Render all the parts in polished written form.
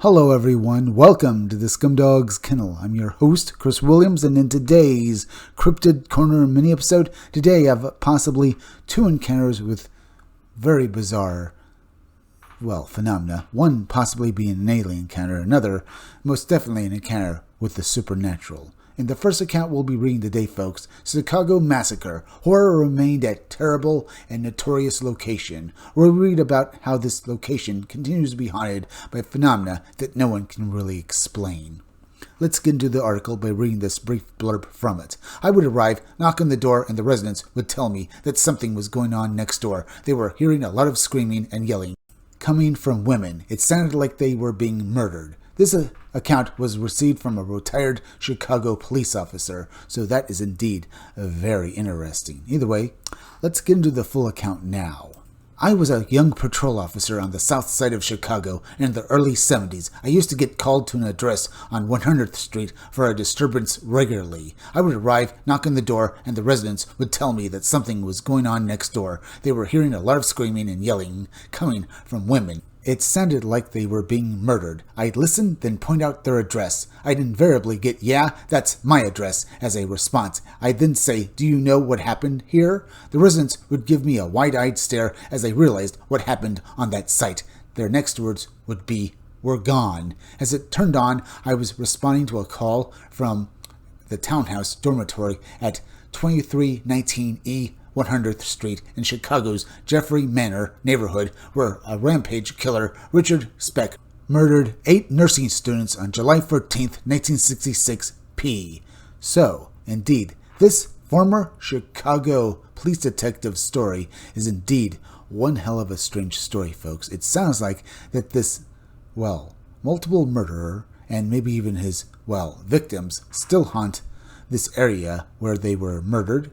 Hello everyone, welcome to the Scumdogs Kennel. I'm your host, Chris Williams, and in today's Cryptid Corner mini-episode, today I have possibly two encounters with very bizarre, phenomena. One possibly being an alien encounter, another most definitely an encounter with the supernatural. In the first account we'll be reading today, folks, Chicago Massacre, horror remained at terrible and notorious location. We'll read about how this location continues to be haunted by phenomena that no one can really explain. Let's get into the article by reading this brief blurb from it. I would arrive, knock on the door, and the residents would tell me that something was going on next door. They were hearing a lot of screaming and yelling, coming from women. It sounded like they were being murdered. This account was received from a retired Chicago police officer, so that is indeed very interesting. Either way, let's get into the full account now. I was a young patrol officer on the south side of Chicago in the early 70s. I used to get called to an address on 100th Street for a disturbance regularly. I would arrive, knock on the door, and the residents would tell me that something was going on next door. They were hearing a lot of screaming and yelling coming from women. It sounded like they were being murdered. I'd listen, then point out their address. I'd invariably get, "Yeah, that's my address," as a response. I'd then say, "Do you know what happened here?" The residents would give me a wide-eyed stare as they realized what happened on that site. Their next words would be, "We're gone." As it turned on, I was responding to a call from the townhouse dormitory at 2319 E 100th Street in Chicago's Jeffrey Manor neighborhood, where a rampage killer, Richard Speck, murdered 8 nursing students on July 14th, 1966 p. So, indeed, this former Chicago police detective story is indeed one hell of a strange story, folks. It sounds like that this, multiple murderer and maybe even his, victims still haunt this area where they were murdered.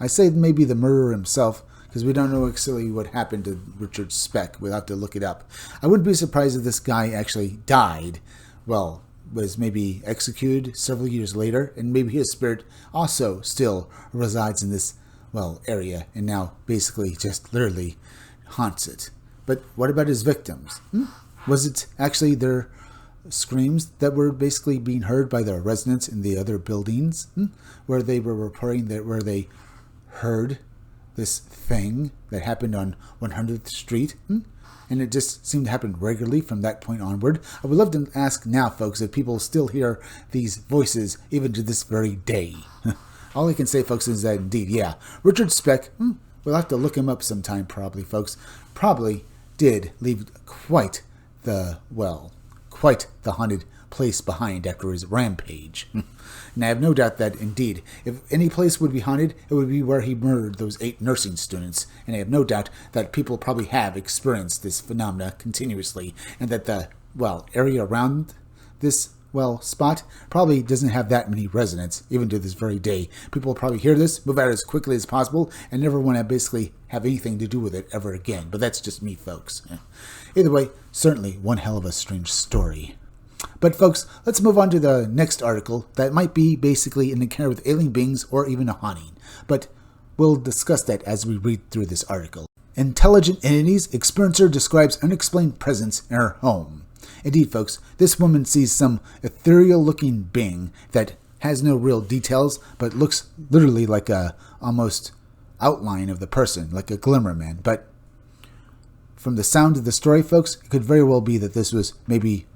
I say maybe the murderer himself, because we don't know exactly what happened to Richard Speck. We'll have to look it up. I wouldn't be surprised if this guy actually died, was maybe executed several years later, and maybe his spirit also still resides in this, area, and now basically just literally haunts it. But what about his victims? Was it actually their screams that were basically being heard by the residents in the other buildings, where they were reporting that where they heard this thing that happened on 100th Street, and it just seemed to happen regularly from that point onward? I would love to ask now, folks, if people still hear these voices even to this very day. All I can say, folks, is that indeed, Richard Speck, we'll have to look him up sometime probably, folks, probably did leave quite the haunted place behind after his rampage. And I have no doubt that, indeed, if any place would be haunted, it would be where he murdered those 8 nursing students. And I have no doubt that people probably have experienced this phenomena continuously, and that the, area around this, spot probably doesn't have that many residents, even to this very day. People will probably hear this, move out as quickly as possible, and never want to basically have anything to do with it ever again. But that's just me, folks. Either way, certainly one hell of a strange story. But folks, let's move on to the next article that might be basically an encounter with alien beings or even a haunting. But we'll discuss that as we read through this article. Intelligent entities, experiencer describes unexplained presence in her home. Indeed, folks, this woman sees some ethereal-looking being that has no real details, but looks literally like a almost outline of the person, like a glimmer man. But from the sound of the story, folks, it could very well be that this was maybe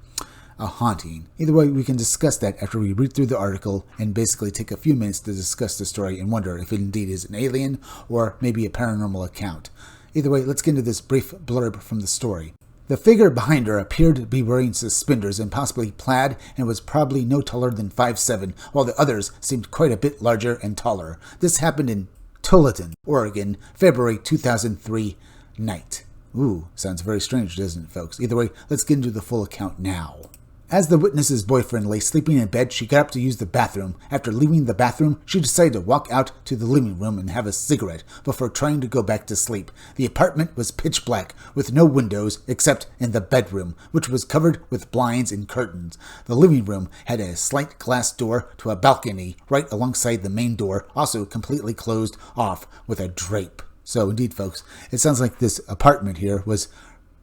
a haunting. Either way, we can discuss that after we read through the article and basically take a few minutes to discuss the story and wonder if it indeed is an alien or maybe a paranormal account. Either way, let's get into this brief blurb from the story. The figure behind her appeared to be wearing suspenders and possibly plaid, and was probably no taller than 5'7", while the others seemed quite a bit larger and taller. This happened in Tualatin, Oregon, February 2003 night. Ooh, sounds very strange, doesn't it, folks? Either way, let's get into the full account now. As the witness's boyfriend lay sleeping in bed, she got up to use the bathroom. After leaving the bathroom, she decided to walk out to the living room and have a cigarette before trying to go back to sleep. The apartment was pitch black, with no windows except in the bedroom, which was covered with blinds and curtains. The living room had a slight glass door to a balcony right alongside the main door, also completely closed off with a drape. So indeed, folks, it sounds like this apartment here was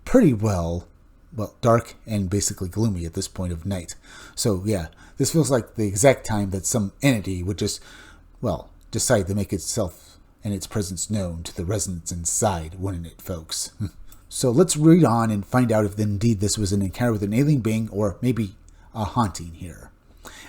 pretty well well, dark and basically gloomy at this point of night. So yeah, this feels like the exact time that some entity would just, well, decide to make itself and its presence known to the residents inside, wouldn't it, folks? So let's read on and find out if indeed this was an encounter with an alien being or maybe a haunting here.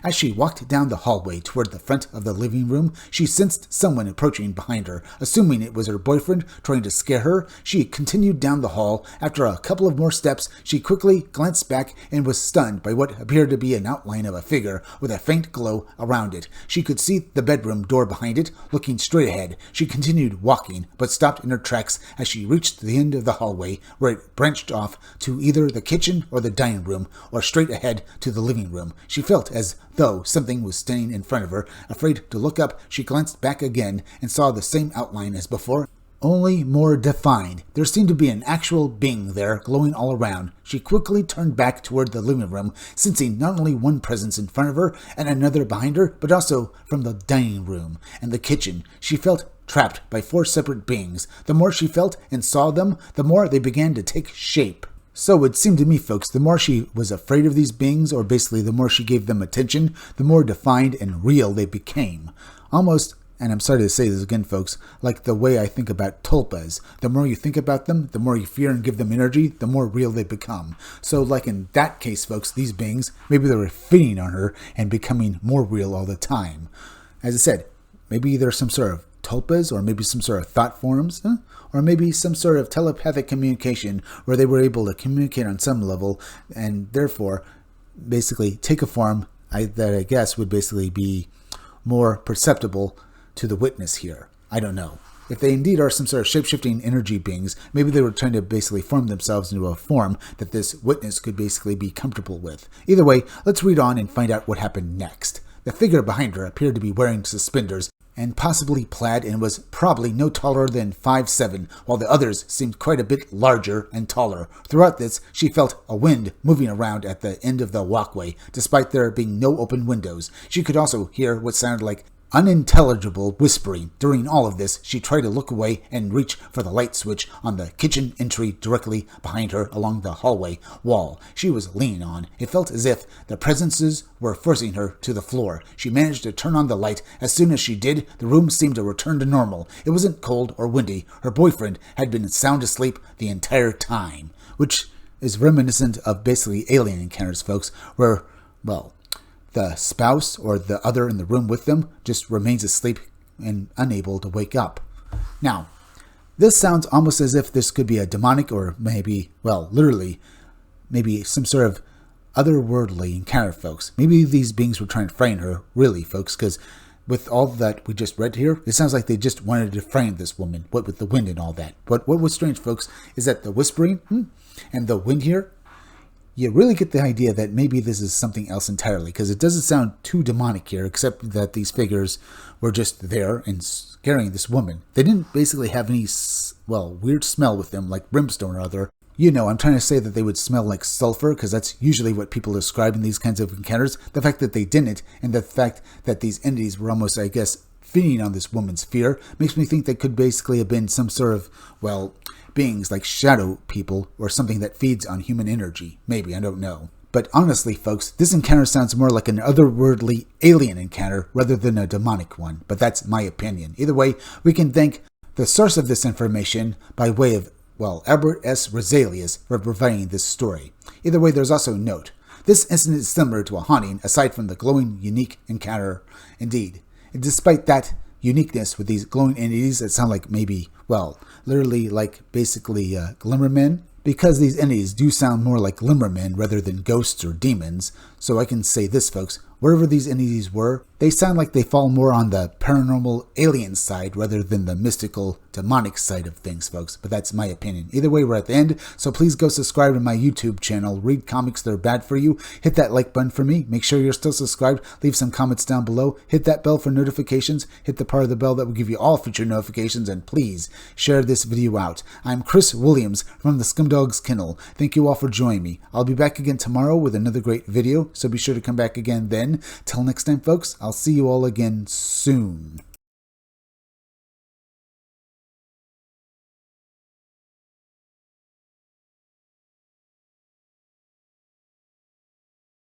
As she walked down the hallway toward the front of the living room, she sensed someone approaching behind her. Assuming it was her boyfriend trying to scare her, she continued down the hall. After a couple of more steps, she quickly glanced back and was stunned by what appeared to be an outline of a figure with a faint glow around it. She could see the bedroom door behind it. Looking straight ahead, she continued walking, but stopped in her tracks as she reached the end of the hallway, where it branched off to either the kitchen or the dining room, or straight ahead to the living room. She felt as though something was standing in front of her. Afraid to look up, she glanced back again and saw the same outline as before, only more defined. There seemed to be an actual being there, glowing all around. She quickly turned back toward the living room, sensing not only one presence in front of her and another behind her, but also from the dining room and the kitchen. She felt trapped by 4 separate beings. The more she felt and saw them, the more they began to take shape. So it seemed to me, folks, the more she was afraid of these beings, or basically the more she gave them attention, the more defined and real they became. Almost, and I'm sorry to say this again, folks, like the way I think about tulpas. The more you think about them, the more you fear and give them energy, the more real they become. So like in that case, folks, these beings, maybe they were feeding on her and becoming more real all the time. As I said, maybe there's some sort of tulpas, or maybe some sort of thought forms, or maybe some sort of telepathic communication where they were able to communicate on some level and therefore basically take a form that I guess would basically be more perceptible to the witness here. I don't know. If they indeed are some sort of shape-shifting energy beings, maybe they were trying to basically form themselves into a form that this witness could basically be comfortable with. Either way, let's read on and find out what happened next. The figure behind her appeared to be wearing suspenders and possibly plaid, and was probably no taller than 5'7", while the others seemed quite a bit larger and taller. Throughout this, she felt a wind moving around at the end of the walkway, despite there being no open windows. She could also hear what sounded like unintelligible whispering. During all of this, she tried to look away and reach for the light switch on the kitchen entry directly behind her along the hallway wall she was leaning on. It felt as if the presences were forcing her to the floor. She managed to turn on the light. As soon as she did, the room seemed to return to normal. It wasn't cold or windy. Her boyfriend had been sound asleep the entire time, which is reminiscent of basically alien encounters, folks, where, well, the spouse or the other in the room with them just remains asleep and unable to wake up. Now, this sounds almost as if this could be a demonic or maybe, well, literally, maybe some sort of otherworldly encounter, folks. Maybe these beings were trying to frighten her, really, folks, because with all that we just read here, it sounds like they just wanted to frighten this woman, what with the wind and all that. But what was strange, folks, is that the whispering and the wind here, you really get the idea that maybe this is something else entirely, because it doesn't sound too demonic here, except that these figures were just there and scaring this woman. They didn't basically have any, well, weird smell with them, like brimstone or other. You know, I'm trying to say that they would smell like sulfur, because that's usually what people describe in these kinds of encounters. The fact that they didn't, and the fact that these entities were almost, I guess, feeding on this woman's fear, makes me think they could basically have been some sort of, well, beings like shadow people or something that feeds on human energy. Maybe, I don't know. But honestly, folks, this encounter sounds more like an otherworldly alien encounter rather than a demonic one. But that's my opinion. Either way, we can thank the source of this information by way of, well, Albert S. Roselius for providing this story. Either way, there's also a note. This incident is similar to a haunting, aside from the glowing, unique encounter indeed. And despite that uniqueness with these glowing entities that sound like maybe, well, literally like basically glimmermen, because these entities do sound more like glimmermen rather than ghosts or demons. So I can say this, folks, wherever these entities were, they sound like they fall more on the paranormal alien side rather than the mystical demonic side of things, folks. But that's my opinion. Either way, we're at the end, so please go subscribe to my YouTube channel. Read comics that are bad for you. Hit that like button for me. Make sure you're still subscribed. Leave some comments down below. Hit that bell for notifications. Hit the part of the bell that will give you all future notifications. And please share this video out. I'm Chris Williams from the Scumdogs Kennel. Thank you all for joining me. I'll be back again tomorrow with another great video, so be sure to come back again then. Till next time, folks, I'll see you all again soon.